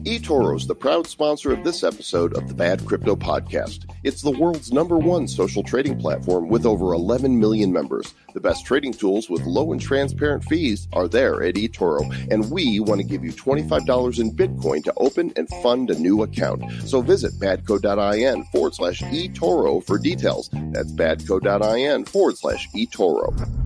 eToro's the proud sponsor of this episode of the Bad Crypto Podcast. It's the world's #1 social trading platform with over 11 million members. The best trading tools with low and transparent fees are there at eToro, and we want to give you $25 in Bitcoin to open and fund a new account. So visit badco.in/eToro for details. That's badco.in/eToro.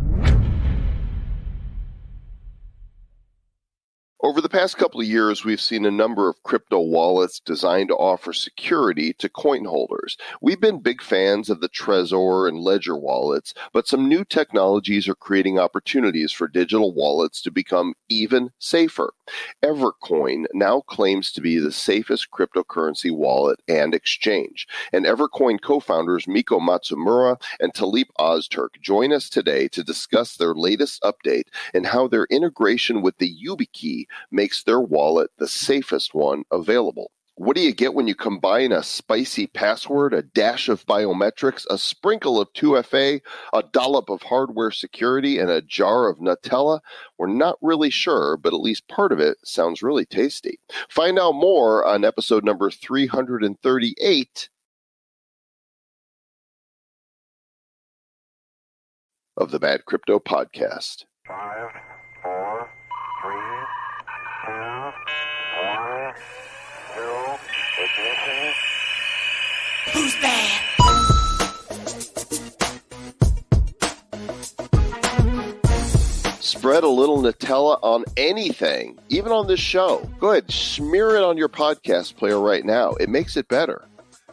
Over the past couple of years, we've seen a number of crypto wallets designed to offer security to coin holders. We've been big fans of the Trezor and Ledger wallets, but some new technologies are creating opportunities for digital wallets to become even safer. Evercoin now claims to be the safest cryptocurrency wallet and exchange. And Evercoin co-founders Miko Matsumura and Talip Ozturk join us today to discuss their latest update and how their integration with the Yubikey makes their wallet the safest one available. What do you get when you combine a spicy password, a dash of biometrics, a sprinkle of 2FA, a dollop of hardware security, and a jar of Nutella? We're not really sure, but at least part of it sounds really tasty. Find out more on episode number 338 of the Bad Crypto Podcast. 5, 4, 3, 2, 1, 0, ignition. Who's bad? Spread a little Nutella on anything, even on this show. Go ahead, smear it on your podcast player right now. It makes it better.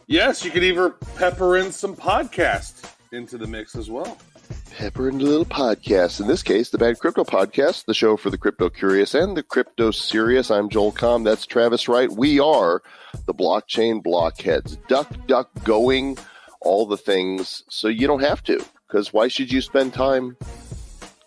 Yes, you could even pepper in some podcasts into the mix as well. Pepper into a little podcast. In this case, the Bad Crypto Podcast, the show for the crypto curious and the crypto serious. I'm Joel Comm. That's Travis Wright. We are the blockchain blockheads. Duck, going, all the things, so you don't have to. Because why should you spend time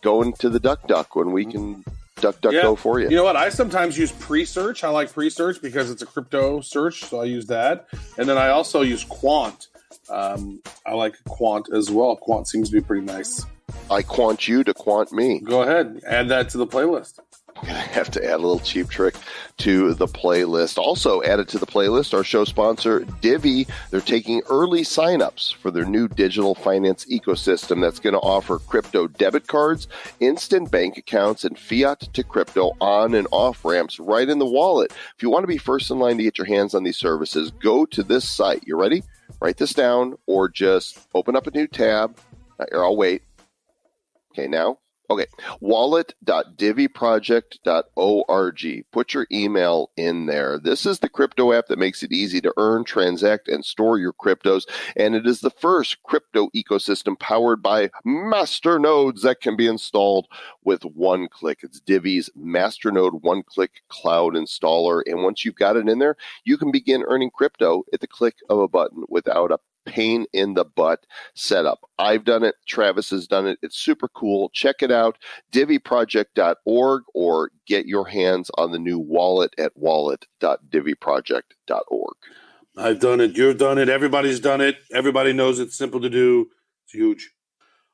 going to the duck when we can go for you? You know what? I sometimes use pre-search. I like pre-search because it's a crypto search, so I use that. And then I also use quant. I like quant as well. Quant seems to be pretty nice. I quant you to quant me. Go ahead. Add that to the playlist. I'm going to have to add a little cheap trick to the playlist. Also added to the playlist, our show sponsor, Divvy. They're taking early signups for their new digital finance ecosystem that's going to offer crypto debit cards, instant bank accounts, and fiat to crypto on and off ramps right in the wallet. If you want to be first in line to get your hands on these services, go to this site. You ready? Write this down or just open up a new tab. Here, I'll wait. Okay, now? Okay, wallet.diviproject.org. Put your email in there. This is the crypto app that makes it easy to earn, transact, and store your cryptos. And it is the first crypto ecosystem powered by masternodes that can be installed with one click. It's Divi's masternode one-click cloud installer. And once you've got it in there, you can begin earning crypto at the click of a button without a pain in the butt setup. I've done it. Travis has done it. It's super cool. Check it out, diviproject.org, or get your hands on the new wallet at wallet.diviproject.org. I've done it. You've done it. Everybody's done it. Everybody knows it's simple to do. It's huge.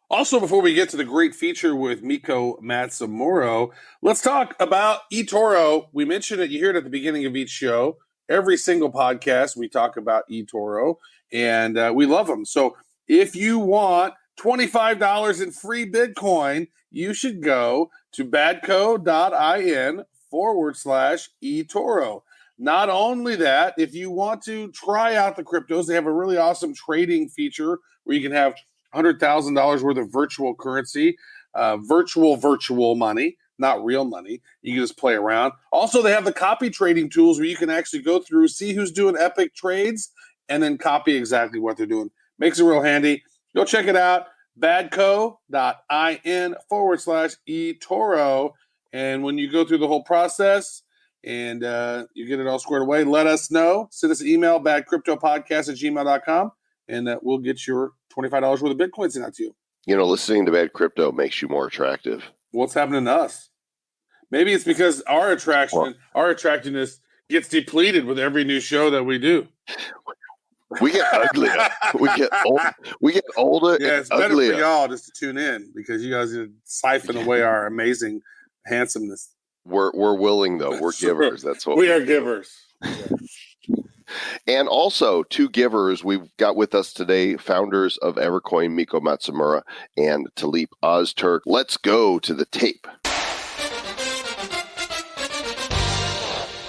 Also, before we get to the great feature with Miko Matsumura, let's talk about eToro. We mentioned it. You hear it at the beginning of each show. Every single podcast, we talk about eToro, and we love them. So if you want $25 in free Bitcoin, you should go to badco.in/eToro. Not only that, if you want to try out the cryptos, they have a really awesome trading feature where you can have $100,000 worth of virtual currency, virtual money. Not real money. You can just play around. Also, they have the copy trading tools where you can actually go through, see who's doing epic trades, and then copy exactly what they're doing. Makes it real handy. Go check it out. badco.in/eToro. And when you go through the whole process and you get it all squared away, let us know. Send us an email, badcryptopodcast@gmail.com, and we'll get your $25 worth of Bitcoin sent out to you. You know, listening to Bad Crypto makes you more attractive. What's happening to us? Maybe it's because our attractiveness gets depleted with every new show that we do. We get uglier. we get older. Yeah, it's better for y'all just to tune in because you guys siphon away our amazing handsomeness. We're willing though. We're givers. That's what we are givers. And also, two givers we've got with us today, founders of Evercoin, Miko Matsumura and Talip Ozturk. Let's go to the tape.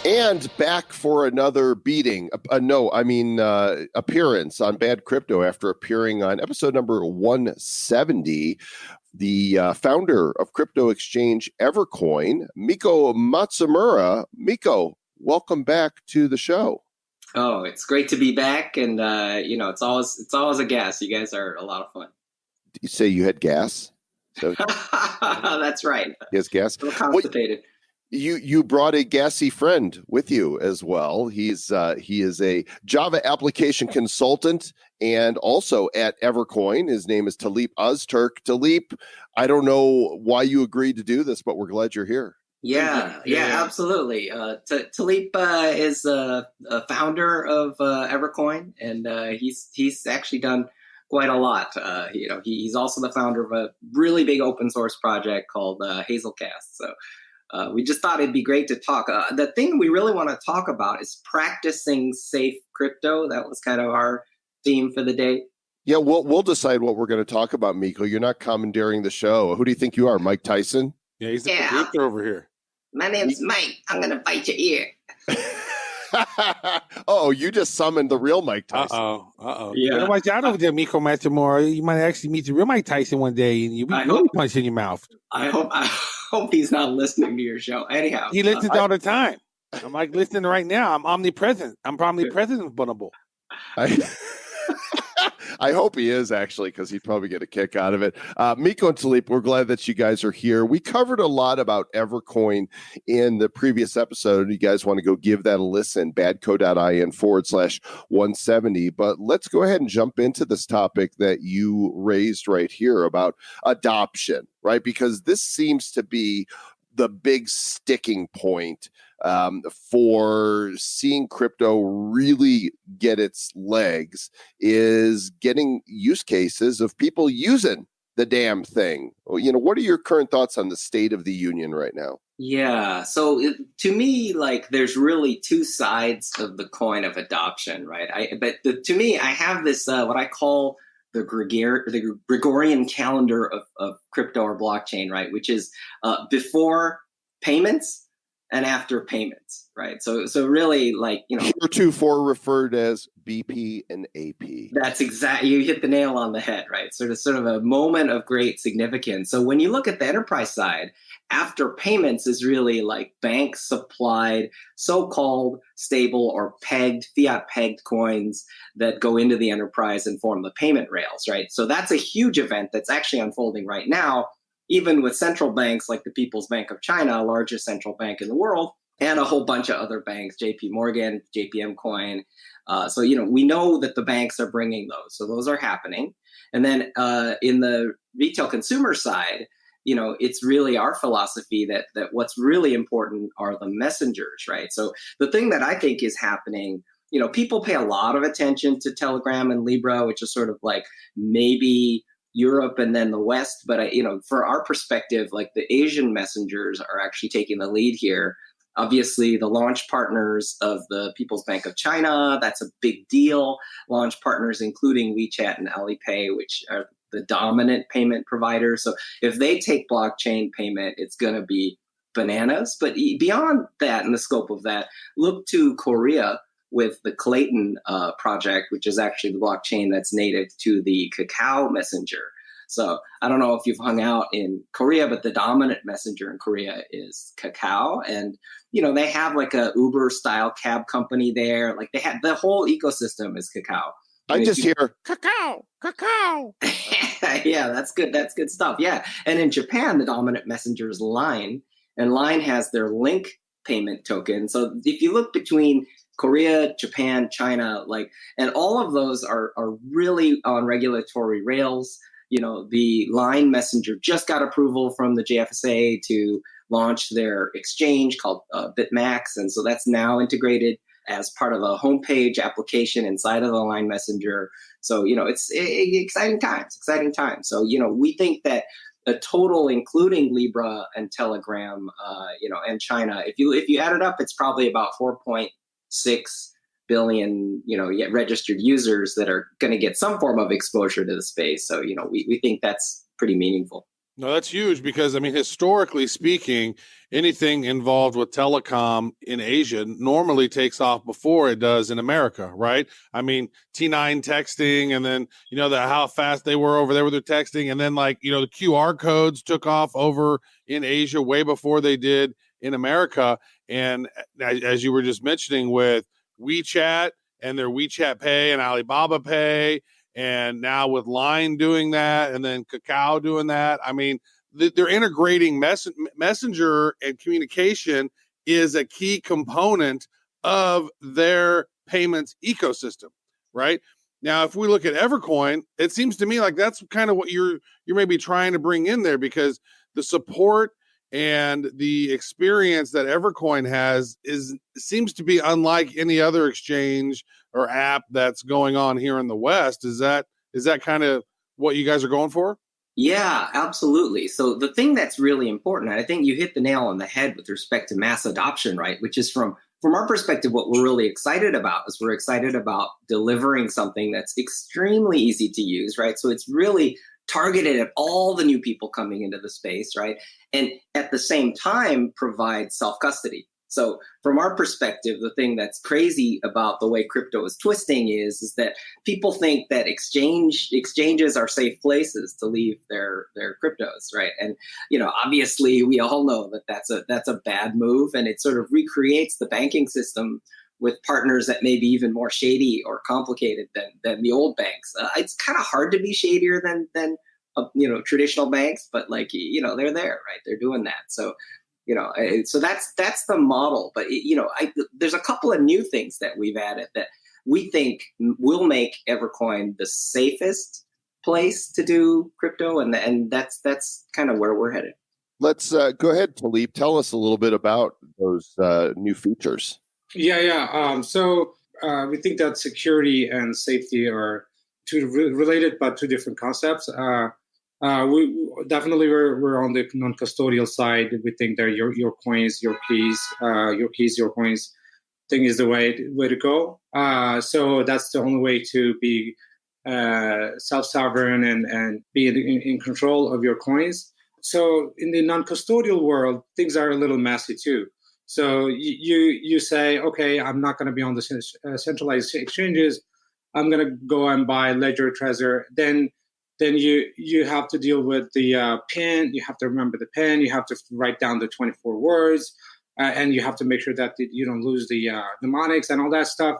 And back for another beating. Appearance on Bad Crypto after appearing on episode number 170. The founder of crypto exchange Evercoin, Miko Matsumura. Miko, welcome back to the show. Oh, it's great to be back, and it's always a gas. You guys are a lot of fun. Did you say you had gas? So that's right. He has gas. I'm constipated. You brought a gassy friend with you as well. He is a Java application consultant and also at Evercoin. His name is Talip Ozturk. Talip, I don't know why you agreed to do this, but we're glad you're here. Yeah, absolutely. Talip is a founder of Evercoin, and he's actually done quite a lot. He's also the founder of a really big open source project called Hazelcast. So we just thought it'd be great to talk. The thing we really want to talk about is practicing safe crypto. That was kind of our theme for the day. Yeah, we'll decide what we're going to talk about, Miko. You're not commandeering the show. Who do you think you are, Mike Tyson? Yeah, he's the producer over here. My name's Mike. I'm going to bite your ear. Oh, you just summoned the real Mike Tyson. Uh-oh. Yeah. You know, watch out over there, Miko Matsumura. You might actually meet the real Mike Tyson one day, and you'll be really punched in your mouth. I hope he's not listening to your show. Anyhow. He listens all the time. I'm like listening right now. I'm omnipresent. I'm omnipresent-buttable. I hope he is, actually, because he'd probably get a kick out of it. Miko and Talip, we're glad that you guys are here. We covered a lot about Evercoin in the previous episode. You guys want to go give that a listen, badco.in/170. But let's go ahead and jump into this topic that you raised right here about adoption, right? Because this seems to be the big sticking point for seeing crypto really get its legs is getting use cases of people using the damn thing. What are your current thoughts on the state of the union right now? Yeah. So to me, there's really two sides of the coin of adoption, right? To me, I have this, what I call the Gregorian calendar of crypto or blockchain, right? Which is before payments and after payments, right? So really, heretofore referred as BP and AP. That's exactly, you hit the nail on the head, right? Sort of a moment of great significance. So when you look at the enterprise side, after payments is really like bank supplied, so-called stable or fiat pegged coins that go into the enterprise and form the payment rails, right? So that's a huge event that's actually unfolding right now, even with central banks like the People's Bank of China, largest central bank in the world, and a whole bunch of other banks, JP Morgan, JPM Coin. So we know that the banks are bringing those. So those are happening. And then in the retail consumer side, it's really our philosophy that what's really important are the messengers, right? So the thing that I think is happening, people pay a lot of attention to Telegram and Libra, which is sort of like maybe Europe and then the West. But, for our perspective, like the Asian messengers are actually taking the lead here. Obviously, the launch partners of the People's Bank of China, that's a big deal. Launch partners, including WeChat and Alipay, which are the dominant payment providers. So if they take blockchain payment, it's going to be bananas. But beyond that, in the scope of that, look to Korea with the Clayton project, which is actually the blockchain that's native to the Kakao messenger. So I don't know if you've hung out in Korea, but the dominant messenger in Korea is Kakao. And, they have like a Uber style cab company there. Like they have the whole ecosystem is Kakao. I just hear Kakao. Yeah, that's good. That's good stuff. Yeah. And in Japan, the dominant messenger is Line, and Line has their Link payment token. So if you look between Korea, Japan, China, and all of those are really on regulatory rails. The Line messenger just got approval from the JFSA to launch their exchange called BitMax. And so that's now integrated as part of a homepage application inside of the Line messenger. So, it's exciting times. So, we think that the total, including Libra and Telegram, and China, if you add it up, it's probably about 4.6 6 billion, yet registered users that are going to get some form of exposure to the space. So, we think that's pretty meaningful. No, that's huge because, I mean, historically speaking, anything involved with telecom in Asia normally takes off before it does in America, right? I mean, T9 texting, and then, how fast they were over there with their texting. And then, the QR codes took off over in Asia way before they did in America. And as you were just mentioning with WeChat and their WeChat Pay and Alibaba Pay, and now with Line doing that, and then Kakao doing that, I mean, they're integrating messenger and communication is a key component of their payments ecosystem, right? Now, if we look at Evercoin, it seems to me like that's kind of what you're maybe trying to bring in there, because the support and the experience that Evercoin has seems to be unlike any other exchange or app that's going on here in the West. Is that kind of what you guys are going for? Yeah, absolutely. So the thing that's really important, and I think you hit the nail on the head with respect to mass adoption, right? Which is from our perspective, what we're really excited about is we're excited about delivering something that's extremely easy to use, right? So it's really targeted at all the new people coming into the space, right? And at the same time, provide self-custody. So from our perspective, the thing that's crazy about the way crypto is twisting is that people think that exchanges are safe places to leave their cryptos, right? And obviously we all know that that's a bad move, and it sort of recreates the banking system with partners that may be even more shady or complicated than the old banks. It's kind of hard to be shadier than traditional banks, but they're there, right? They're doing that. So so that's the model. But there's a couple of new things that we've added that we think will make Evercoin the safest place to do crypto, and that's kind of where we're headed. Let's go ahead, Talip. Tell us a little bit about those new features. Yeah. So we think that security and safety are two related, but two different concepts. We definitely we're on the non-custodial side. We think that your coins, your keys, your coins thing is the way to go. So that's the only way to be self-sovereign and be in control of your coins. So in the non-custodial world, things are a little messy too. So you say, okay, I'm not going to be on the centralized exchanges. I'm going to go and buy Ledger, Trezor. Then you have to deal with the PIN. You have to remember the PIN. You have to write down the 24 words, and you have to make sure that you don't lose the mnemonics and all that stuff.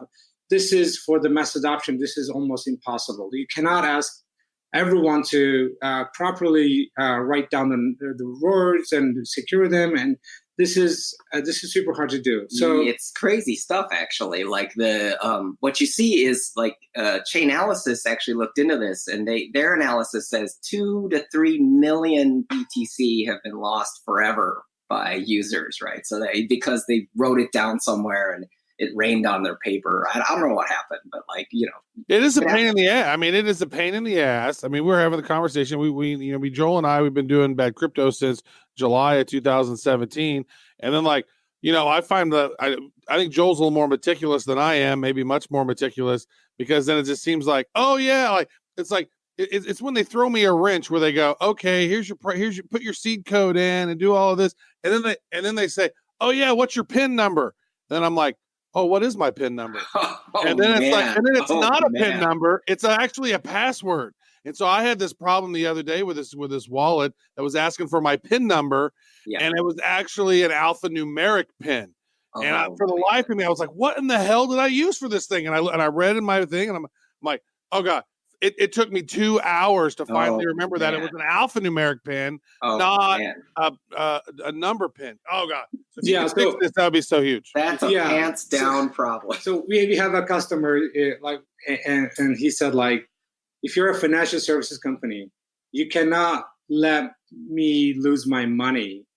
This is for the mass adoption. This is almost impossible. You cannot ask everyone to properly write down the words and secure them, and this is super hard to do. So it's crazy stuff, actually. Like what you see is Chainalysis actually looked into this, and their analysis says 2 to 3 million BTC have been lost forever by users, right? So because they wrote it down somewhere and it rained on their paper. I don't know what happened, but it is a pain in the ass. I mean, it is a pain in the ass. I mean, we're having the conversation. We Joel and I, we've been doing Bad Crypto since July of 2017, and then I find that I think Joel's a little more meticulous than I am, maybe much more meticulous, because then it just seems like, oh yeah, it's when they throw me a wrench where they go, okay, here's your put your seed code in and do all of this, and then they say, oh yeah, what's your PIN number? Then I'm like, oh, what is my PIN number? And then it's not a PIN number. It's actually a password. And so I had this problem the other day with this wallet that was asking for my PIN number, and it was actually an alphanumeric PIN. And for the life of me, I was like, what in the hell did I use for this thing? And I read in my thing, and I'm like, oh God. It took me 2 hours to finally remember that it was an alphanumeric PIN, not a number PIN. Oh God! So if you could fix this, that would be so huge. That's a pants down problem. So we have a customer and he said, if you're a financial services company, you cannot let me lose my money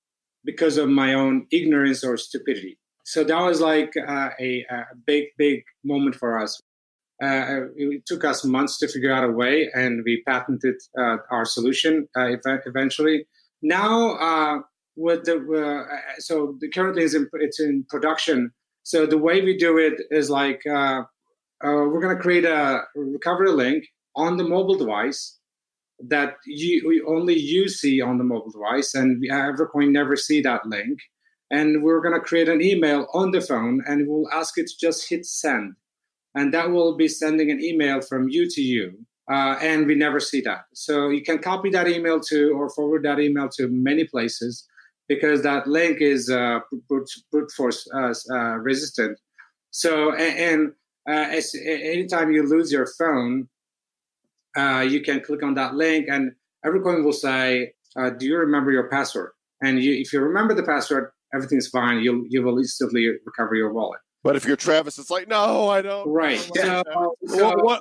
because of my own ignorance or stupidity. So that was a big moment for us. It took us months to figure out a way, and we patented our solution eventually. Now, with currently it's in production. So the way we do it is like we're going to create a recovery link on the mobile device that only you see on the mobile device, and Evercoin never see that link. And we're going to create an email on the phone, and we'll ask it to just hit send. And that will be sending an email from you to you. And we never see that. So you can copy that email to or forward that email to many places because that link is brute force resistant. So, anytime you lose your phone, you can click on that link and Evercoin will say, do you remember your password? And if you remember the password, everything's fine. You will instantly recover your wallet. But if you're Travis, it's like, no, I don't. Right. Well,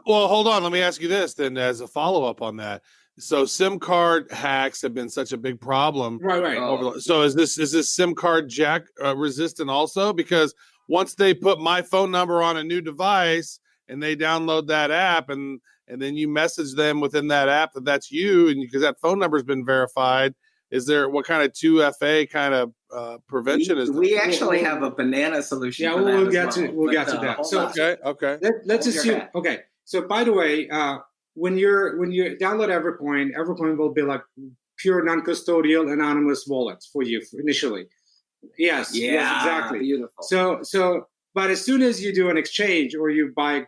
hold on. Let me ask you this then as a follow-up on that. So SIM card hacks have been such a big problem. Right. So is this SIM card jack resistant also? Because once they put my phone number on a new device and they download that app and then you message them within that app that's you, and because that phone number has been verified, is there what kind of 2FA kind of prevention is there? We actually have a banana solution. Yeah, for that we'll get to that. So okay. Let's assume. Okay. So by the way, when you download Evercoin will be like pure non-custodial anonymous wallets for you initially. Yes. Yeah. Yes, exactly. Beautiful. But as soon as you do an exchange or you buy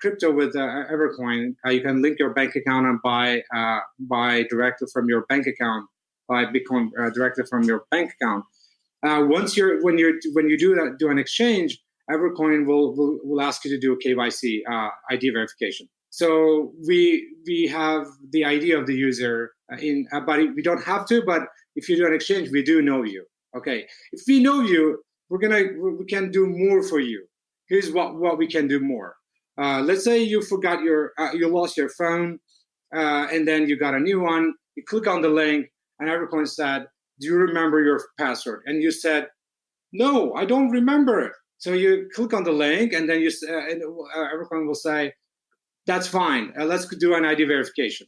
crypto with Evercoin, you can link your bank account and buy directly from your bank account. Buy Bitcoin directly from your bank account. When you do an exchange, Evercoin will ask you to do a KYC ID verification. So we have the ID of the user but we don't have to. But if you do an exchange, we do know you. Okay, if we know you, we can do more for you. Here's what we can do more. Let's say you forgot you lost your phone, and then you got a new one. You click on the link. And Evercoin said, do you remember your password? And you said, no, I don't remember it. So you click on the link and then Evercoin will say, that's fine. Let's do an ID verification.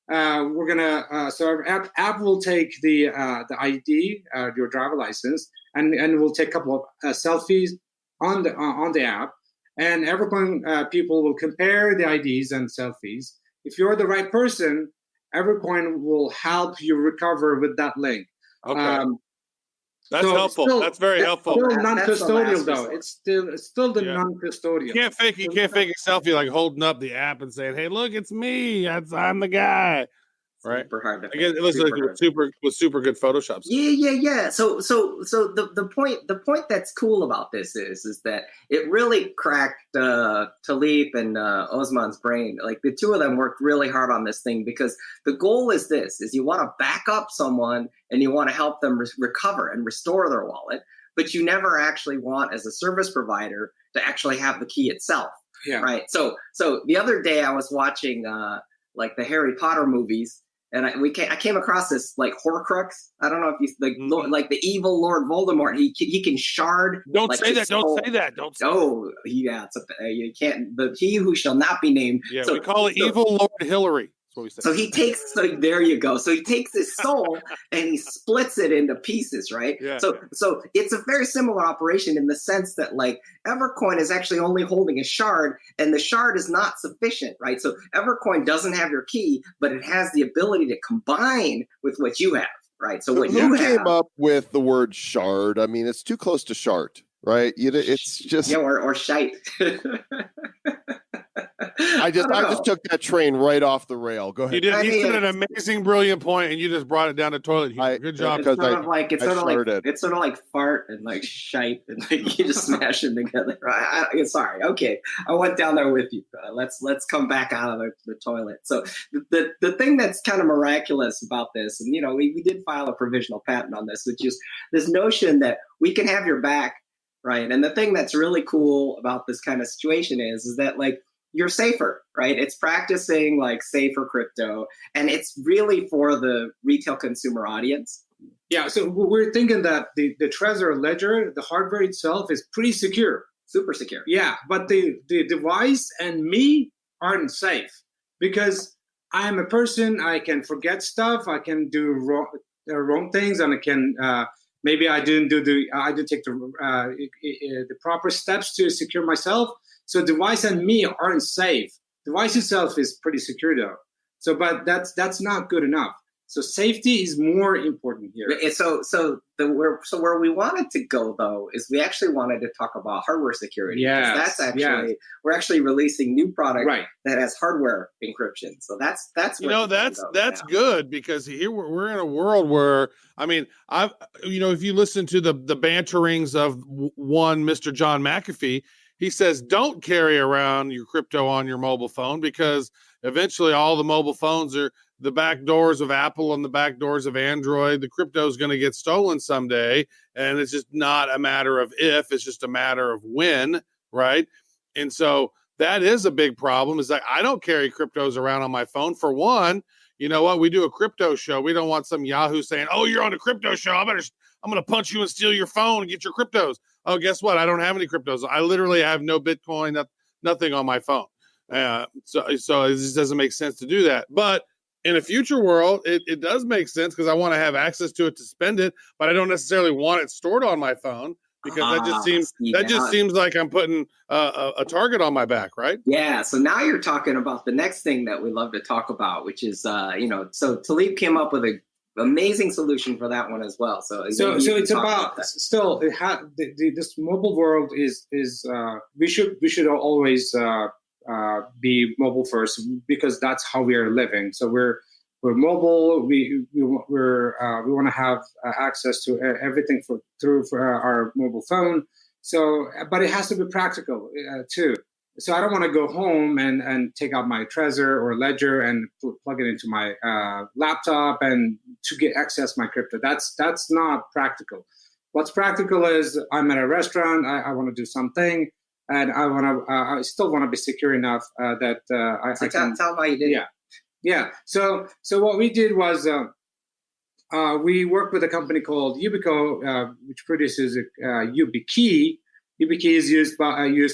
So our app will take the ID, your driver license, and we'll take a couple of selfies on the app. And Evercoin people will compare the IDs and selfies. If you're the right person, Evercoin will help you recover with that link. Okay. That's helpful. That's very helpful. Still non-custodial though. It's still the non-custodial. You can't fake a selfie like holding up the app and saying, "Hey, look, it's me. I'm the guy." Right. Super hard to Again, it looks like super good Photoshop. Yeah. So the point that's cool about this is that it really cracked Talip and Osman's brain. Like the two of them worked really hard on this thing because the goal is you want to back up someone and you want to help them recover and restore their wallet, but you never actually want as a service provider to actually have the key itself. Yeah. Right. So the other day I was watching like the Harry Potter movies. And I came across this like Horcrux. I don't know if you like the evil Lord Voldemort. He can shard. Don't like, say that. Don't say that. Don't. Oh, yeah. You can't. But he who shall not be named. Yeah, we call it evil Lord Hillary. So he takes, there you go. So he takes his soul and he splits it into pieces, right? Yeah. So it's a very similar operation in the sense that like Evercoin is actually only holding a shard and the shard is not sufficient, right? So Evercoin doesn't have your key, but it has the ability to combine with what you have, right? So what you came up with the word shard? I mean, it's too close to shart, right? It's just or shite. I just took that train right off the rail. Go ahead. You did. He said an amazing, brilliant point, and you just brought it down to toilet. Good job. It's sort of like fart and like shite, and like you just smash them together. Sorry. Okay, I went down there with you. Let's come back out of the toilet. So the thing that's kind of miraculous about this, and we did file a provisional patent on this, which is this notion that we can have your back, right? And the thing that's really cool about this kind of situation is that like you're safer, right? It's practicing like safer crypto, and it's really for the retail consumer audience. Yeah, so we're thinking that the Trezor and Ledger, the hardware itself is pretty secure. Super secure. Yeah, but the device and me aren't safe because I'm a person, I can forget stuff, I can do wrong things, and I can maybe I didn't take the proper steps to secure myself. So device and me aren't safe. Device itself is pretty secure though. So, but that's not good enough. So safety is more important here. Where we wanted to go though is we actually wanted to talk about hardware security. Yes, that's actually we're actually releasing new product that has hardware encryption. So that's that's good, because here we're in a world where, I mean, if you listen to the banterings of one Mr. John McAfee, he says don't carry around your crypto on your mobile phone, because eventually all the mobile phones are the back doors of Apple and the back doors of Android. The crypto is going to get stolen someday. And it's just not a matter of if, it's just a matter of when, right? And so that is a big problem, is that I don't carry cryptos around on my phone. For one, you know what? We do a crypto show. We don't want some Yahoo saying, oh, you're on a crypto show. I'm going to punch you and steal your phone and get your cryptos. Oh, guess what? I don't have any cryptos. I literally have no Bitcoin, nothing on my phone. So it just doesn't make sense to do that. But in a future world, it does make sense, because I want to have access to it to spend it, but I don't necessarily want it stored on my phone, because that just seems like I'm putting a target on my back, right? Yeah. So now you're talking about the next thing that we love to talk about, which is so Talip came up with an amazing solution for that one as well. So it's about still this mobile world is we should always be mobile first, because that's how we are living. So we're mobile. We want to have access to everything through our mobile phone. So, but it has to be practical too. So I don't want to go home and take out my Trezor or Ledger and plug it into my laptop and to access my crypto. That's not practical. What's practical is I'm at a restaurant. I want to do something. And I still want to be secure enough that I can tell why you did. Yeah. So what we did was we worked with a company called Yubikey, which produces Yubikey. Yubikey is used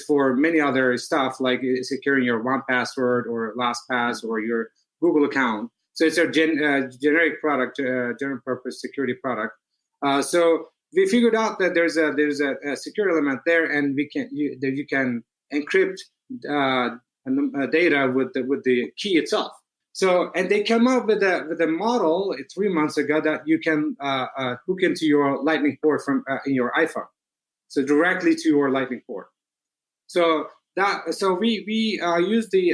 for many other stuff, like securing your 1Password or LastPass or your Google account. So it's a generic product, general purpose security product. So we figured out that there's a secure element there, and you can encrypt data with the key itself. So, and they came up with a model 3 months ago that you can hook into your Lightning port from in your iPhone, so directly to your Lightning port. So we use the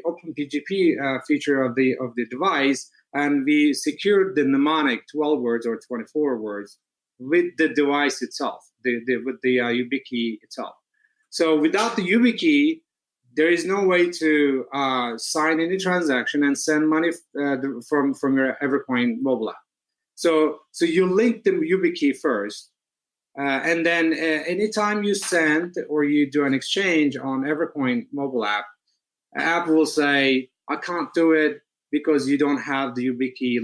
OpenPGP feature of the device, and we secured the mnemonic 12 words or 24 words with the device itself, with the Yubikey itself. So without the Yubikey, there is no way to sign any transaction and send money from your Evercoin mobile app. So you link the Yubikey first, and then anytime you send or you do an exchange on Evercoin mobile app will say, I can't do it because you don't have the Yubikey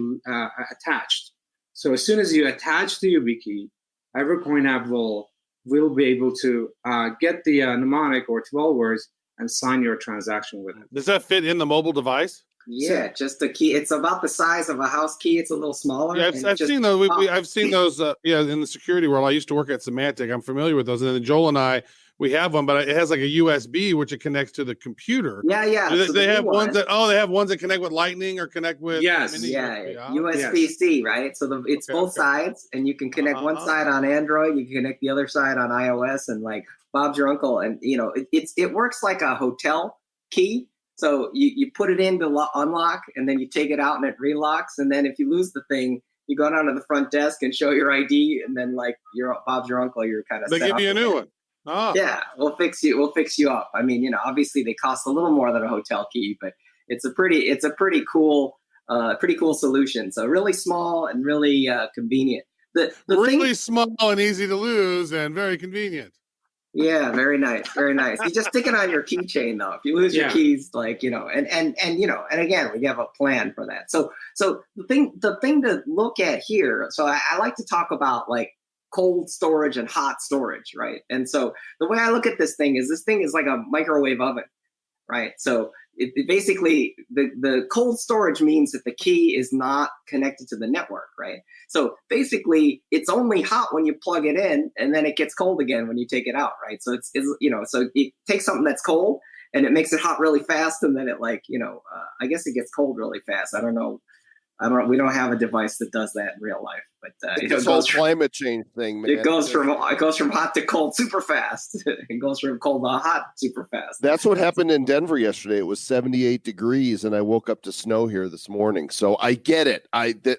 attached. So as soon as you attach the Yubikey, Evercoin app will be able to get the mnemonic or 12 words and sign your transaction with it. Does that fit in the mobile device? Yeah, just the key. It's about the size of a house key. It's a little smaller. Yeah, I've seen those. I've seen those. In the security world, I used to work at Symantec. I'm familiar with those. And then Joel and I, we have one, but it has like a USB which it connects to the computer. Yeah. They have ones that connect with Lightning or connect with USB-C, right? So it's both sides, and you can connect one side on Android, you can connect the other side on iOS, and like Bob's your uncle, and it works like a hotel key. So you put it in to unlock, and then you take it out and it relocks, and then if you lose the thing, you go down to the front desk and show your ID, and then like Bob's your uncle, you're kind of they give you a new one. Oh. Yeah, we'll fix you up. I mean, obviously they cost a little more than a hotel key, but it's a pretty cool solution. So really small and really convenient. The really small and easy to lose and very convenient. Yeah, very nice, very nice. You just stick it on your keychain though. If you lose your keys, and again, we have a plan for that. So the thing to look at here. So I like to talk about like cold storage and hot storage, right? And so the way I look at this thing is like a microwave oven, right? So basically the cold storage means that the key is not connected to the network, right? So basically, it's only hot when you plug it in, and then it gets cold again when you take it out, right? So it's so it takes something that's cold and it makes it hot really fast, and then it I guess it gets cold really fast. I don't know. We don't have a device that does that in real life, but it's a whole climate change thing, man. It goes from hot to cold super fast. It goes from cold to hot super fast. That's what happened in Denver yesterday. It was 78 degrees, and I woke up to snow here this morning. So I get it.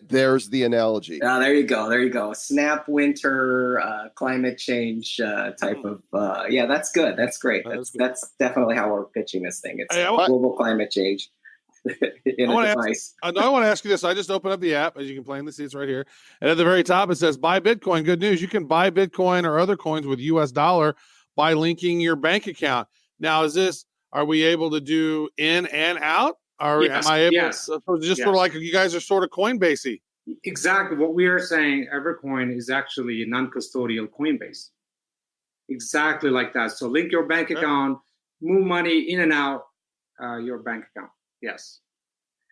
There's the analogy. There you go. Snap winter, climate change type of. Yeah, that's good. That's great. That's definitely how we're pitching this thing. It's global climate change. I want to ask you this. I just opened up the app, as you can play in the seats right here. And at the very top, it says buy Bitcoin. Good news. You can buy Bitcoin or other coins with US dollar by linking your bank account. Now, are we able to do in and out? Yes, am I able yes. sort of like you guys are sort of Coinbase-y? Exactly. What we are saying, Evercoin is actually a non-custodial Coinbase. Exactly like that. So link your bank account, move money in and out your bank account. Yes.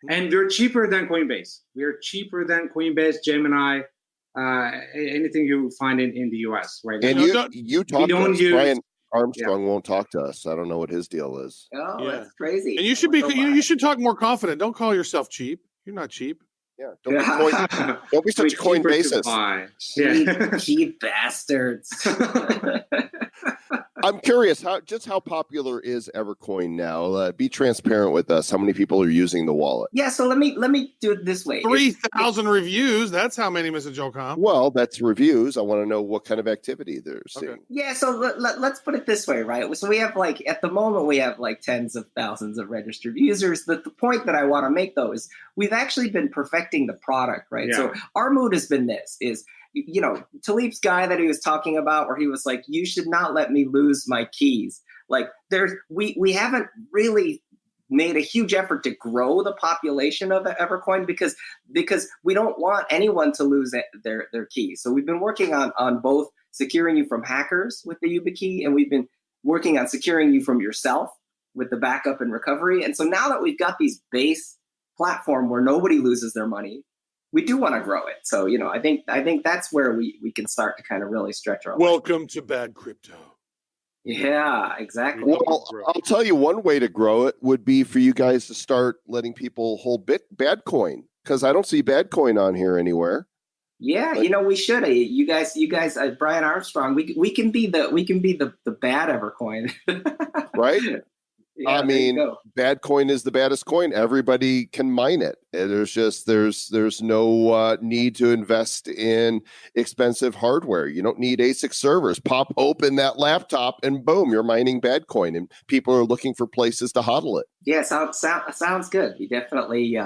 And we're cheaper than Coinbase. We're cheaper than Coinbase, Gemini, anything you find in the US right now. And you talk to us. Brian Armstrong won't talk to us. I don't know what his deal is. Oh, that's crazy. And you should talk more confident. Don't call yourself cheap. You're not cheap. Yeah, don't be such a Coinbase. Cheap bastards. I'm curious, how popular is Evercoin now? Be transparent with us. How many people are using the wallet? Yeah, so let me do it this way. 3,000 reviews. That's how many, Mr. Jocom. Well, that's reviews. I want to know what kind of activity they're seeing. Okay. Yeah, so let's put it this way, right? So we have at the moment, we have tens of thousands of registered users. The point that I want to make, though, is we've actually been perfecting the product, right? Yeah. So our mood has been Talip's guy that he was talking about, where he was like, you should not let me lose my keys. We haven't really made a huge effort to grow the population of Evercoin because we don't want anyone to lose their keys. So we've been working on both securing you from hackers with the Yubikey, and we've been working on securing you from yourself with the backup and recovery. And so now that we've got these base platform where nobody loses their money, we do want to grow it. So, I think that's where we can start to kind of really stretch our Welcome to bad crypto. Yeah, exactly. Well, I'll tell you, one way to grow it would be for you guys to start letting people hold bad coin, because I don't see bad coin on here anywhere. Yeah, we should. You guys, Brian Armstrong, we can be the bad Evercoin. Right? Yeah, I mean, bad coin is the baddest coin. Everybody can mine it. There's no need to invest in expensive hardware. You don't need ASIC servers. Pop open that laptop and boom, you're mining bad coin, and people are looking for places to hodl it. Yeah, sounds good. We definitely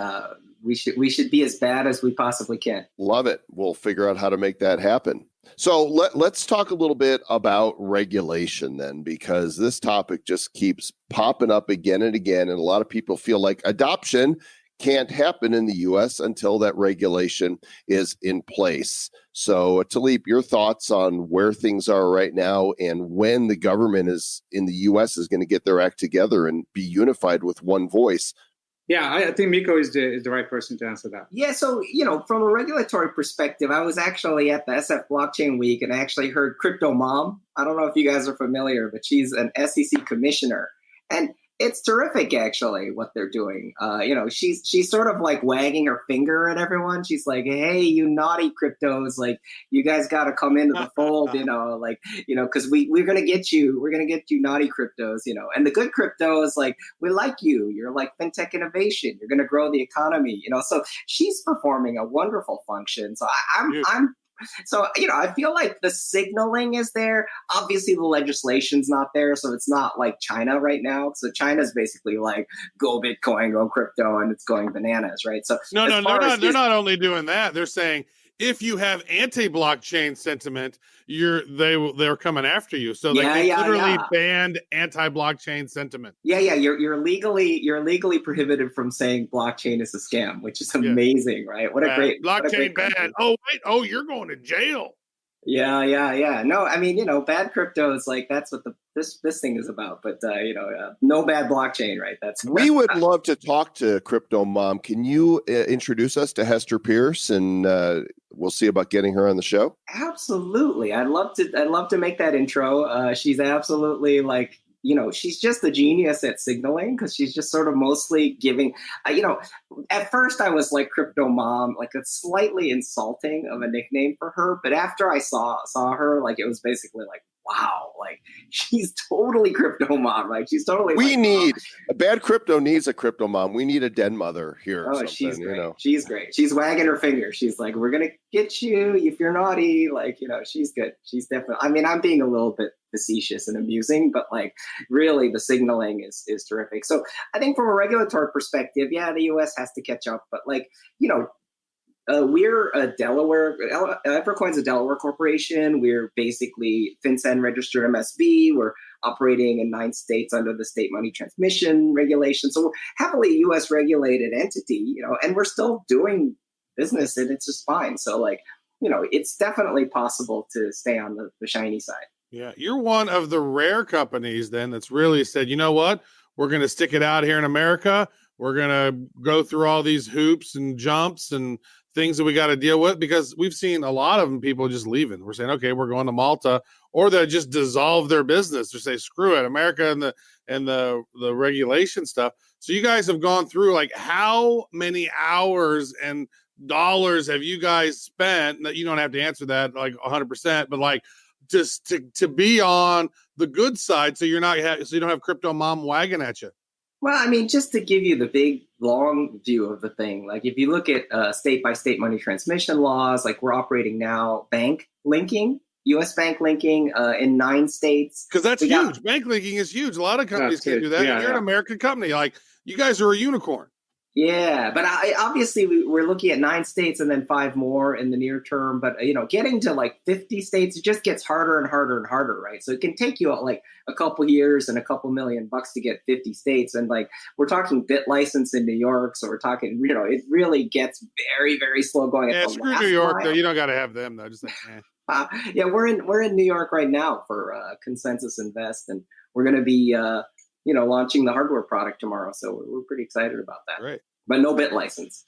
we should be as bad as we possibly can. Love it. We'll figure out how to make that happen. So let's talk a little bit about regulation then, because this topic just keeps popping up again and again. And a lot of people feel like adoption can't happen in the U.S. until that regulation is in place. So Talip, your thoughts on where things are right now and when the government in the U.S. is going to get their act together and be unified with one voice. Yeah, I think Miko is the right person to answer that. Yeah, so, from a regulatory perspective, I was actually at the SF Blockchain Week, and I actually heard Crypto Mom. I don't know if you guys are familiar, but she's an SEC commissioner. And it's terrific, actually, what they're doing. She's sort of like wagging her finger at everyone. She's like, hey, you naughty cryptos, you guys got to come into the fold, because we're going to get you. We're going to get you naughty cryptos, and the good cryptos, we like you. You're like fintech innovation. You're going to grow the economy, So she's performing a wonderful function. So I feel like the signaling is there. Obviously, the legislation's not there, so it's not like China right now. So China's basically like, go Bitcoin, go crypto, and it's going bananas, right? So they're not only doing that. They're saying if you have anti-blockchain sentiment, they're coming after you. So they literally banned anti-blockchain sentiment. Yeah. You're legally prohibited from saying blockchain is a scam, which is amazing, right? What a great blockchain bad. Oh wait, you're going to jail. Yeah. No, I mean, bad crypto is like that's what this thing is about. But no bad blockchain, right? That's We would love to talk to Crypto Mom. Can you introduce us to Hester Pierce, and we'll see about getting her on the show? absolutely. I'd love to make that intro. She's absolutely like. She's just a genius at signaling because she's just sort of mostly giving, at first I was like Crypto Mom, like it's slightly insulting of a nickname for her. But after I saw her, like it was basically like, wow, like she's totally Crypto Mom, right? She's totally. We like, need a bad crypto needs a Crypto Mom. We need a den mother here. Oh, she's great. She's great. She's wagging her finger. She's like, we're going to get you if you're naughty. Like, she's good. She's definitely, I mean, I'm being a little bit facetious and amusing, but like really the signaling is terrific. So I think from a regulatory perspective, yeah, the US has to catch up, but like, we're a Delaware, Evercoin's a Delaware corporation. We're basically FinCEN registered MSB. We're operating in 9 states under the state money transmission regulation. So we're heavily US regulated entity, and we're still doing business and it's just fine. So like, it's definitely possible to stay on the shiny side. Yeah, you're one of the rare companies then that's really said, you know what, we're going to stick it out here in America. We're going to go through all these hoops and jumps and things that we got to deal with, because we've seen a lot of them, people just leaving. We're saying, okay, we're going to Malta, or they just dissolve their business or say, screw it, America and the regulation stuff. So you guys have gone through, like, how many hours and dollars have you guys spent? You don't have to answer that like 100%, but like just to be on the good side, so you don't have Crypto Mom wagging at you. Well, I mean, just to give you the big, long view of the thing, like if you look at state-by-state money transmission laws, like we're operating now bank linking, U.S. bank linking in 9 states. Because that's huge. Bank linking is huge. A lot of companies can do that. Yeah, you're an American company. Like, you guys are a unicorn. Yeah, but obviously we're looking at 9 states and then 5 more in the near term. But getting to like 50 states, it just gets harder and harder and harder, right? So it can take you like a couple years and a couple $1 million to get 50 states. And like we're talking bit license in New York, so we're talking, it really gets very, very slow going. Yeah, screw New York though. You don't got to have them though. Just like, yeah, we're in New York right now for Consensus Invest, and we're going to be launching the hardware product tomorrow. So we're pretty excited about that. Right. But no bit license.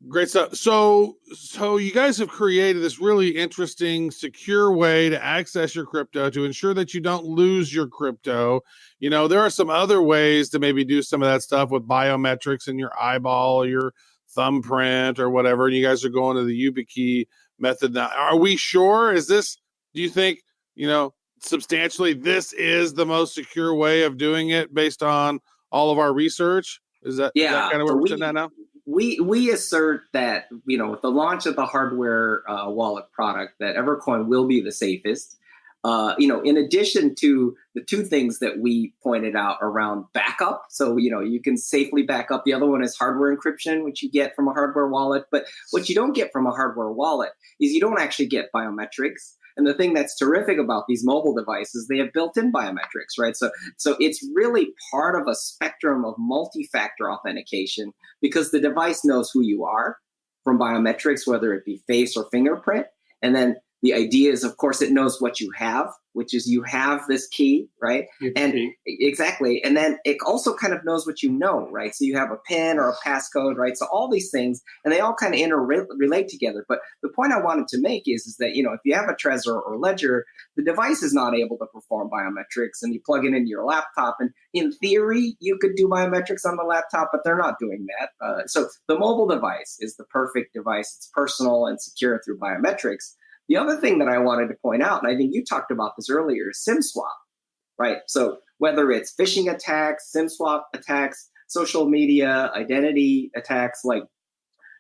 Great stuff. So you guys have created this really interesting, secure way to access your crypto to ensure that you don't lose your crypto. There are some other ways to maybe do some of that stuff with biometrics in your eyeball or your thumbprint or whatever. And you guys are going to the Yubikey method now. Are we sure? Do you think, substantially this is the most secure way of doing it based on all of our research? Is that kind of where we're sitting at now? We assert that, with the launch of the hardware wallet product, that Evercoin will be the safest. In addition to the 2 things that we pointed out around backup. So, you can safely back up. The other one is hardware encryption, which you get from a hardware wallet. But what you don't get from a hardware wallet is you don't actually get biometrics. And the thing that's terrific about these mobile devices, they have built-in biometrics, right? So it's really part of a spectrum of multi-factor authentication, because the device knows who you are from biometrics, whether it be face or fingerprint. And then the idea is, of course, it knows what you have, which is you have this key, right? Exactly. And then it also kind of knows what you know, right? So you have a PIN or a passcode, right? So all these things, and they all kind of interrelate together. But the point I wanted to make is that, if you have a Trezor or Ledger, the device is not able to perform biometrics, and you plug it into your laptop. And in theory, you could do biometrics on the laptop, but they're not doing that. So the mobile device is the perfect device. It's personal and secure through biometrics. The other thing that I wanted to point out, and I think you talked about this earlier, is SIM swap, right? So whether it's phishing attacks, SIM swap attacks, social media, identity attacks, like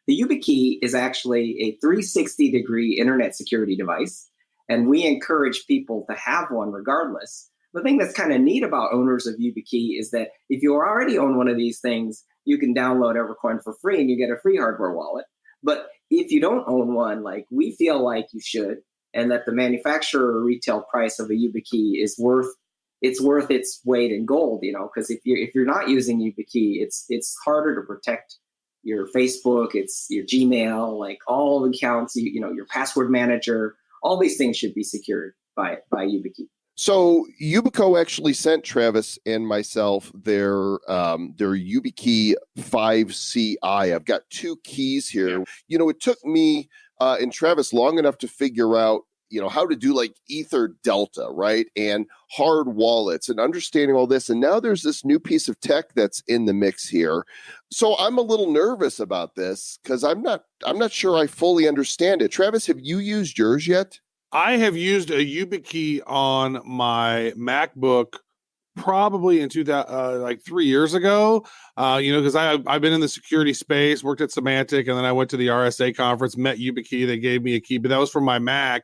the Yubikey is actually a 360-degree internet security device, and we encourage people to have one regardless. The thing that's kind of neat about owners of Yubikey is that if you already own one of these things, you can download Evercoin for free and you get a free hardware wallet. But if you don't own one, like we feel like you should, and that the manufacturer retail price of a Yubikey is worth its weight in gold, because if you're not using Yubikey, it's harder to protect your Facebook, it's your Gmail, like all the accounts, your password manager, All these things should be secured by Yubikey. So Yubico actually sent Travis and myself their Yubikey 5CI. I've got 2 keys here. Yeah. You know, it took me and Travis long enough to figure out, you know, how to do like Ether Delta, right? And hard wallets and understanding all this. And now there's this new piece of tech that's in the mix here. So I'm a little nervous about this because I'm not sure I fully understand it. Travis, have you used yours yet? I have used a Yubikey on my MacBook probably in 2000, like 3 years ago. You know, because I've been in the security space, worked at Symantec, and then I went to the RSA conference, met Yubikey. They gave me a key, but that was for my Mac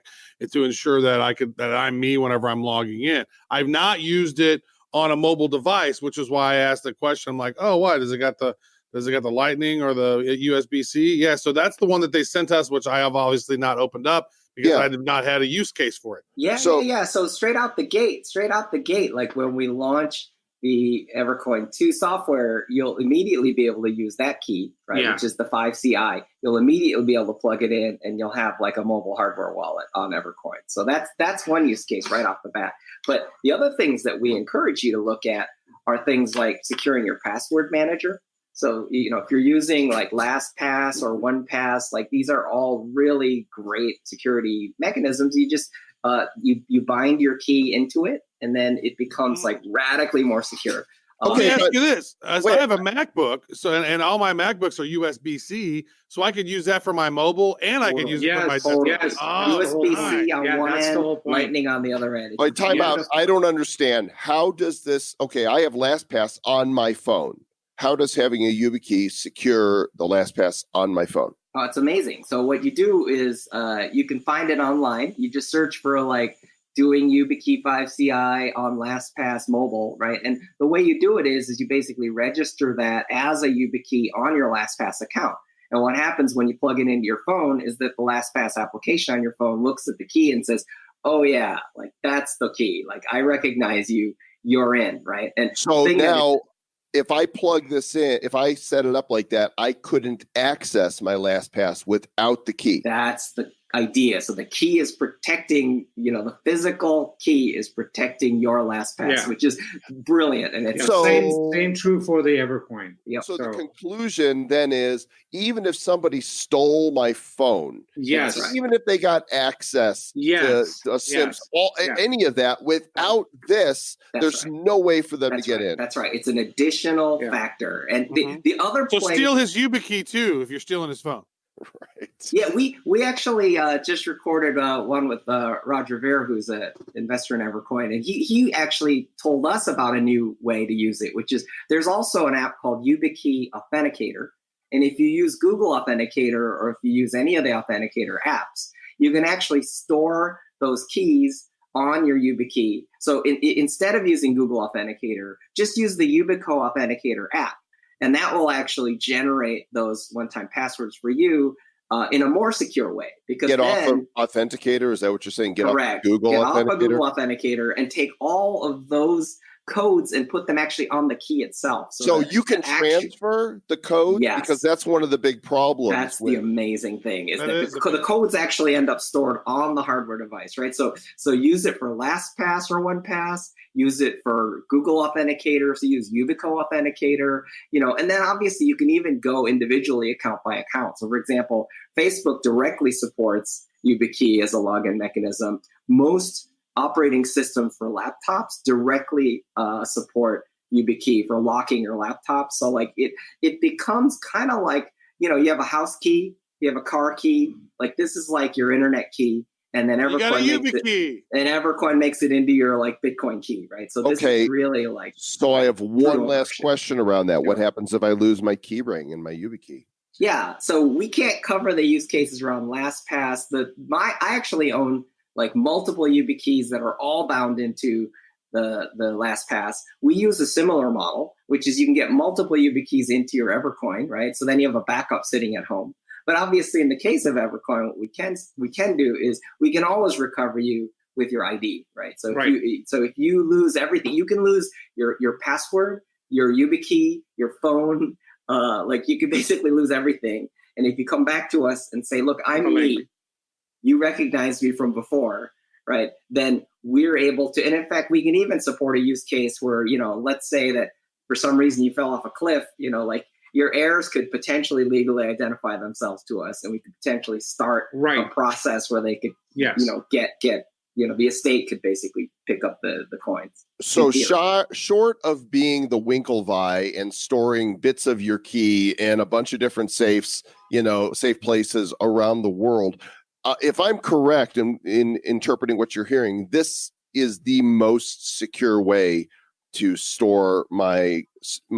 to ensure that I'm me whenever I'm logging in. I've not used it on a mobile device, which is why I asked the question. I'm like, oh, what does it got the Lightning or the USB-C? Yeah, so that's the one that they sent us, which I have obviously not opened up, because I have not had a use case for it. Yeah. So straight out the gate, like when we launch the Evercoin 2 software, you'll immediately be able to use that key, right? Yeah. Which is the 5CI. You'll immediately be able to plug it in, and you'll have like a mobile hardware wallet on Evercoin. So that's one use case right off the bat. But the other things that we encourage you to look at are things like securing your password manager. So, you know, if you're using like LastPass or OnePass, like these are all really great security mechanisms. You just, you bind your key into it, and then it becomes like radically more secure. Let me ask you this. So I have a MacBook, and all my MacBooks are USB-C, so I could use that for my mobile, and I could use it for my desktop. Yes. USB-C on one end, Lightning on the other end. Wait, time out. I don't understand. How does this, I have LastPass on my phone. How does having a Yubikey secure the LastPass on my phone? Oh, it's amazing. So what you do is you can find it online. You just search for like doing Yubikey 5CI on LastPass mobile, right? And the way you do it is you basically register that as a Yubikey on your LastPass account. And what happens when you plug it into your phone is that the LastPass application on your phone looks at the key and says, oh yeah, like that's the key. Like I recognize you, you're in, right? And so now, if I plug this in, if I set it up like that, I couldn't access my LastPass without the key. That's the idea. So the key is protecting, you know, the physical key is protecting your LastPass, which is brilliant. And it's same true for the Evercoin. Yep. So the conclusion then is, even if somebody stole my phone, even if they got access to a SIMs, any of that, without this, there's no way for them to get in. That's right. It's an additional factor. And the other So steal his Yubikey too if you're stealing his phone. Right. Yeah, we actually just recorded one with Roger Ver, who's an investor in Evercoin, and he actually told us about a new way to use it, which is there's also an app called Yubikey Authenticator, and if you use Google Authenticator or if you use any of the Authenticator apps, you can actually store those keys on your Yubikey. So instead of using Google Authenticator, just use the Yubico Authenticator app. And that will actually generate those one-time passwords for you in a more secure way. Because get off of Authenticator? Is that what you're saying? Get correct. Off Google get Authenticator? Off of Google Authenticator and take all of those codes and put them actually on the key itself. So you can transfer the code? Yes. Because that's one of the big problems. That's the amazing thing is that the codes actually end up stored on the hardware device, right? So use it for LastPass or OnePass. Use it for Google Authenticator, so use Yubico Authenticator, you know, and then obviously you can even go individually account by account. So for example, Facebook directly supports Yubikey as a login mechanism. Most operating systems for laptops directly support Yubikey for locking your laptop. So like it becomes kind of like, you know, you have a house key, you have a car key, like this is like your internet key. And then Evercoin makes it into your like Bitcoin key, right? So this is really like. So I have one last question around that. What happens if I lose my key ring in my Yubikey? Yeah, so we can't cover the use cases around LastPass. I actually own like multiple Yubikeys that are all bound into the LastPass. We use a similar model, which is you can get multiple Yubikeys into your Evercoin, right? So then you have a backup sitting at home. But obviously, in the case of Evercoin, what we can do is we can always recover you with your ID, right? So if you lose everything, you can lose your password, your Yubikey, your phone, like you can basically lose everything. And if you come back to us and say, "Look, I'm me," you recognize me from before, right? Then we're able to, and in fact, we can even support a use case where, let's say that for some reason you fell off a cliff, like your heirs could potentially legally identify themselves to us, and we could potentially start a process where they could, get the estate could basically pick up the coins. So short of being the Winklevi and storing bits of your key in a bunch of different safes, safe places around the world, if I'm correct in interpreting what you're hearing, this is the most secure way to store my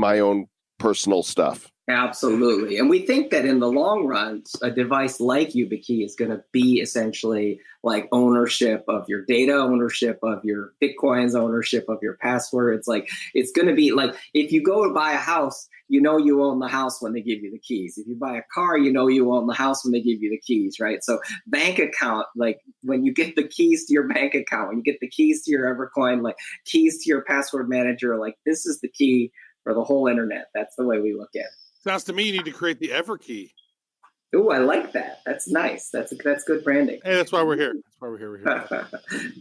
own personal stuff. Absolutely. And we think that in the long run, a device like Yubikey is going to be essentially like ownership of your data, ownership of your Bitcoins, ownership of your passwords. Like, it's going to be like, if you go to buy a house, you own the house when they give you the keys. If you buy a car, you own the house when they give you the keys, right? So bank account, like when you get the keys to your bank account, when you get the keys to your Evercoin, like keys to your password manager, like this is the key for the whole internet. That's the way we look at it. Sounds to me you need to create the Everkey. Oh, I like that. That's nice. That's good branding. Hey, that's why we're here. We're here.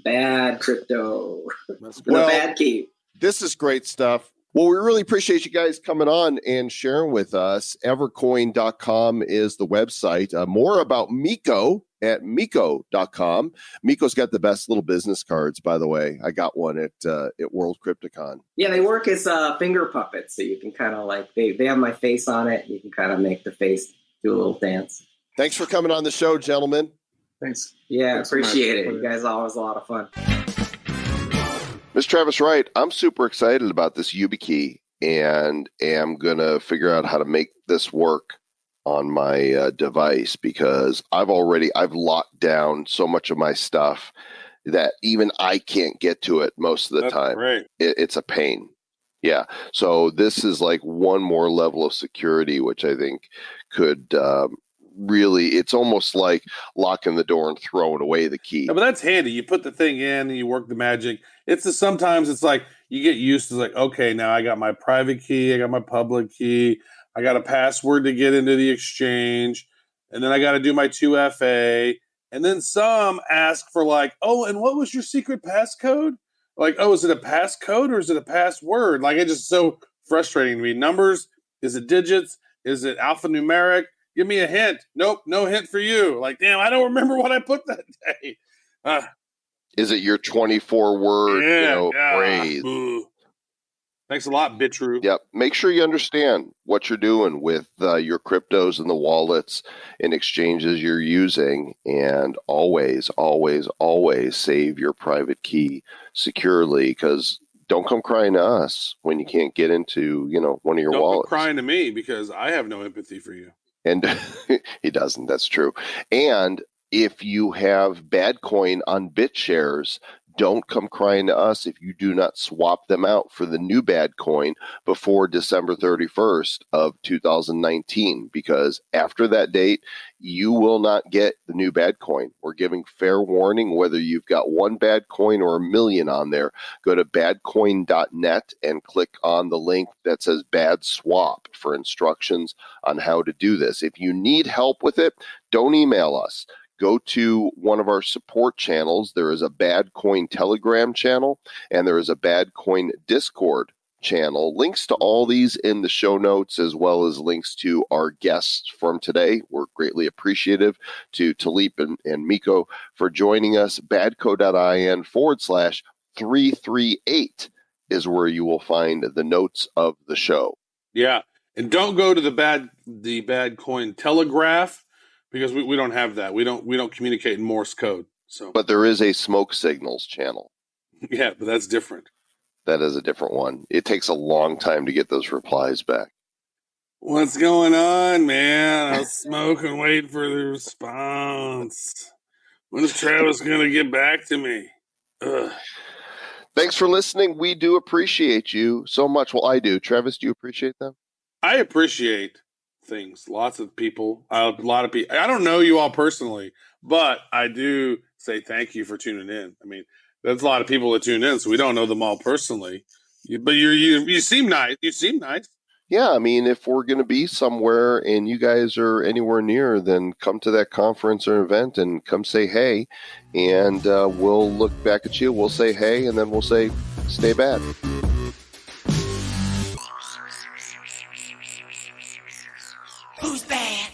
Bad crypto. That's good. Well, bad key. This is great stuff. Well, we really appreciate you guys coming on and sharing with us. Evercoin.com is the website. More about Miko at Miko.com. Miko's got the best little business cards, by the way. I got one at World Crypticon. Yeah, they work as finger puppets, so you can kind of like, they have my face on it. You can kind of make the face do a little dance. Thanks for coming on the show, gentlemen. Thanks. Yeah, Thanks appreciate so it. You guys are always a lot of fun. Ms. Travis Wright, I'm super excited about this Yubikey and am going to figure out how to make this work on my device, because I've locked down so much of my stuff that even I can't get to it most of the time. Great. It's a pain. Yeah. So this is like one more level of security, which I think could really, it's almost like locking the door and throwing away the key. Yeah, but that's handy. You put the thing in and you work the magic. Sometimes it's like you get used to like, okay, now I got my private key, I got my public key, I got a password to get into the exchange, and then I got to do my 2FA. And then some ask for like, oh, and what was your secret passcode? Like, oh, is it a passcode or is it a password? Like, it's just so frustrating to me. Numbers? Is it digits? Is it alphanumeric? Give me a hint. Nope, no hint for you. Like, damn, I don't remember what I put that day. Is it your 24-word phrase? Ooh. Thanks a lot, Bitru. Yep. Make sure you understand what you're doing with your cryptos and the wallets and exchanges you're using. And always, always, always save your private key securely, because don't come crying to us when you can't get into, one of your wallets. Don't come crying to me, because I have no empathy for you. And he doesn't. That's true. And if you have bad coin on BitShares, don't come crying to us if you do not swap them out for the new bad coin before December 31st of 2019, because after that date, you will not get the new bad coin. We're giving fair warning, whether you've got one bad coin or a million on there. Go to badcoin.net and click on the link that says bad swap for instructions on how to do this. If you need help with it, don't email us. Go to one of our support channels. There is a Bad Coin Telegram channel, and there is a Bad Coin Discord channel. Links to all these in the show notes, as well as links to our guests from today. We're greatly appreciative to Talip and Miko for joining us. badco.in/338 is where you will find the notes of the show. Yeah. And don't go to the Bad Coin Telegraph, because we don't have that. We don't communicate in Morse code. So, but there is a smoke signals channel. Yeah, but that's different. That is a different one. It takes a long time to get those replies back. What's going on, man? I was smoking, waiting for the response. When is Travis going to get back to me? Ugh. Thanks for listening. We do appreciate you so much. Well, I do. Travis, do you appreciate them? I appreciate things. Lots of people. A lot of people. I don't know you all personally, but I do say thank you for tuning in. I mean, there's a lot of people that tune in, so we don't know them all personally. But you seem nice. You seem nice. Yeah, I mean, if we're going to be somewhere and you guys are anywhere near, then come to that conference or event and come say hey, and we'll look back at you. We'll say hey, and then we'll say stay bad. Who's bad?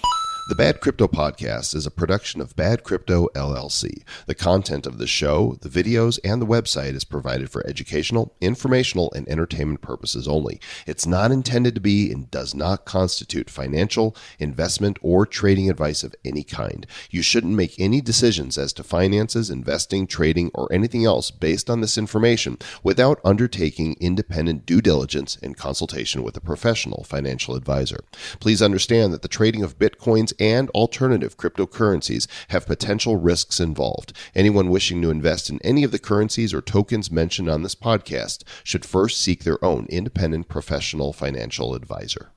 The Bad Crypto Podcast is a production of Bad Crypto LLC. The content of the show, the videos, and the website is provided for educational, informational, and entertainment purposes only. It's not intended to be and does not constitute financial, investment, or trading advice of any kind. You shouldn't make any decisions as to finances, investing, trading, or anything else based on this information without undertaking independent due diligence and consultation with a professional financial advisor. Please understand that the trading of Bitcoins and alternative cryptocurrencies have potential risks involved. Anyone wishing to invest in any of the currencies or tokens mentioned on this podcast should first seek their own independent professional financial advisor.